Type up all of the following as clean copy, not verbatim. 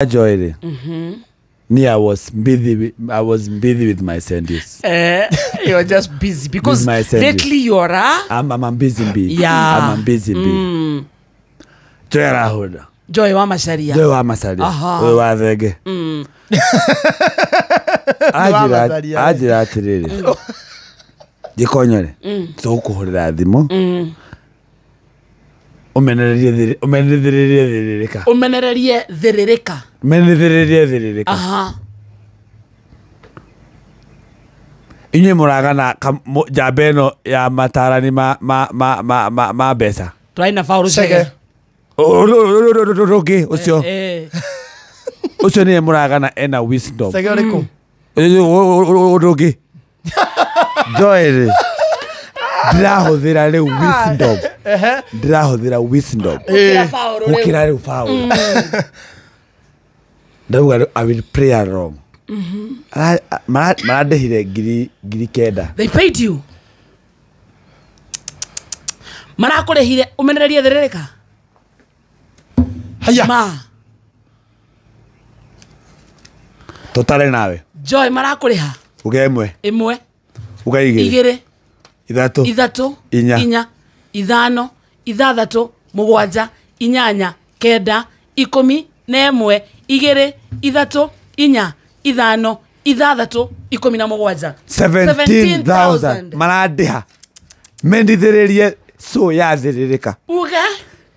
Joy. Me, I was busy with my sandals. You're just busy because lately you're I'm busy bee. Yeah. I'm busy bee. Joy Rahoda. Joy wa Macharia. Joy wa Macharia. We wa thege. Ajira atiriri. Gikonyore. So ukuhurira thimo. Umenererie thiririka. Aha. Inye muragana jabeno ya matarani ma besa. Twaina fauru sege. Roge osio. Osio ni muragana ena wisdom. Sege oreko. Roge. Joy. Drahudira le wisdom. Drahudira wisdom. Ukira le fauru. I will pray wrong. Maradehire giri keda. They paid you. Marakurehire umenererie thiririka. Haya. Ma. Totale nawe. Joy marakureha. Ugemwe. Imwe. Igire. Ithatu. Inya. Ithano. Ithathatu. Mugwanja. Inyanya. Kenda. 11. Igire. Ithatu. Inya. Ithano. Ithathatu. 17. 17,000. Maradeha. Mendithiririe so ya thiririka. Uga.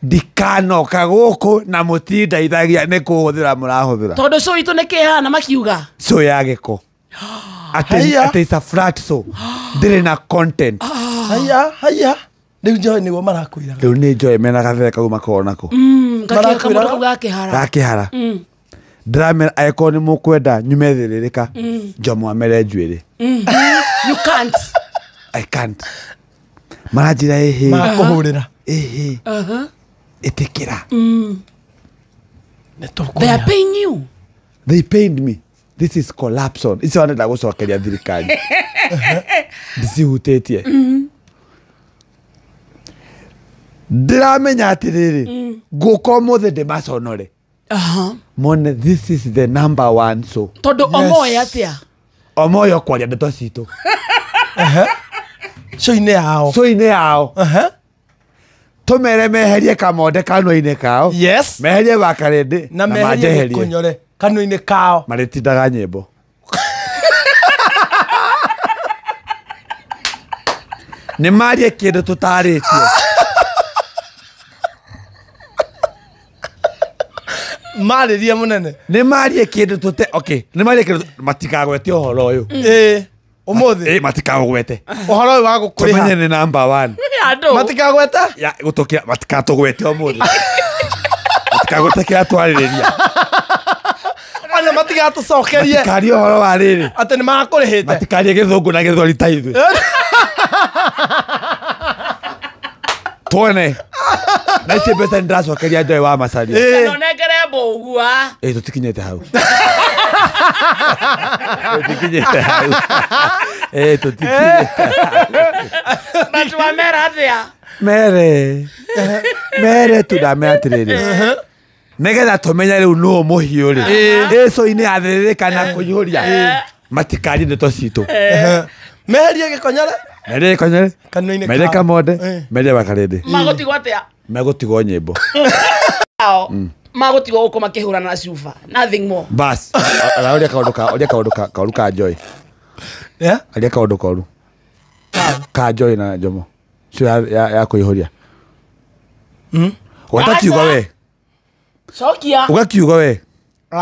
Dikano kagoko na mutinda ithagia ne kuhuthira murahuthira. Todo so itu ne kehana makiuga. So ya geko. Ate is a flat so. Dire na content. Haya. Riu Joy ni wo marakwira. Riu ni Joy mena gatheka kuma konako. Gakira gakehara. Gakehara. Drama icon mukwenda nyumethiririka. Jomo amere njwiri. You can't. I can't. Marajira ehe. Makuhurira. Ehe. Etikira. They are paying you. They paid me. This is collapse on. It's one that was okay at thirikari. This is hutetie. Dramenya atiriri. Gukomo the masonore. Mone, this is the number one so. Todo omoya atia. Omoyo kwaja ndeto cito. So ine ao. Tumere meherie kamode kano-ine kao. Yes. Meherie bakarende na meherie kunyore kano-ine kao. Maritindaga nyimbo. Ni marie kindu tutaritie. Mariria munene. Ni marie kindu tute. Okay. Ni marie kindu matikagwete uhoro uyu. Umuthi. Matikagwete. Uhoro uyu wa gukuriha. Tumenye ni number 1. Matikagwete? Ya gutokia matikatugwete umuthi. Matikagwete kia twariria. Ana matigatucokerie. Matikari uhoro wa riri. Ate ni marakurihite. Matikari githungu na githori ta ithu. Tuone. Na ice besa ndacokeria Joy wa Macharia. Nonekere mbugua. Tutikinyete hau. Tutikinyete hau. Tutikinyete. Matwa mera atia. Mere tudameatiriri. Negetha tumenya riu no muhiu ri. Eso ine athiririka na kuihuria. Matikari ndeto citu. Meherie gikonyore. Meherie gikonyore. Kano-ine Meherie kamode. Meherie bakarende. Magotigwo atia. Megotigwo nyimbo. Magotigwo gukoma kihurana na cuba. Nothing more. Bas. Oria kaundu ka Joy. Yeah. Oria kaundu koru. Ka Joy na Jomo. Sio ya kuihuria. Watakiuga we. Shokia. Ugakiuga we.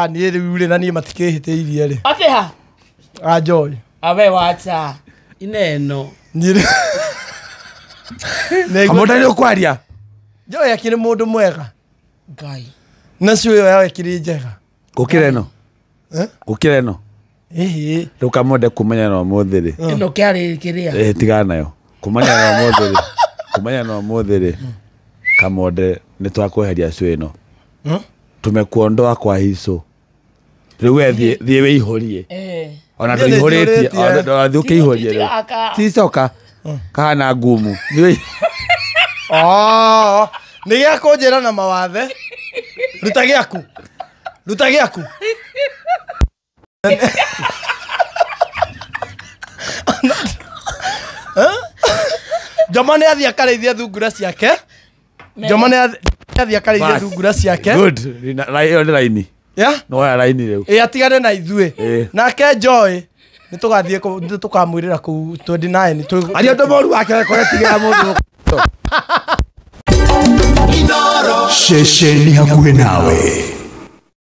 Ni riu ri na ni matikihiteirie ri. Atia. Joy. Awe wacha. Ineno. Ni Kamoda ni ukwaria. Joy akiri mundu mwega. Ngai. Na cio yo yawe kiri njega. Gukireno. Gukireno. Riu kamode kumenya no muthiri. Ino kiari kiria. Tigana nayo. Kumenya no muthiri. Kumenya no muthiri. Kamode ni twakweheria cio ino. Tumekuondoa kwa hiso. Riu we thie we ihorie. Ona ndihoritie. Ona thuke ihorie riu. Ticoka. Kana ngumu. Ni gya kunjira na mawathe. Ruta gyaku. ruta giaku Jomane athia karaithia thungura ciake Jomane athia karaithia thungura ciake good line yeah no ya line leo atigane na ithuĩ nake Joy nĩ tukamwirira ku 29 ario ndomoru wake koretigira mundu Shesheni hakuhe nawe.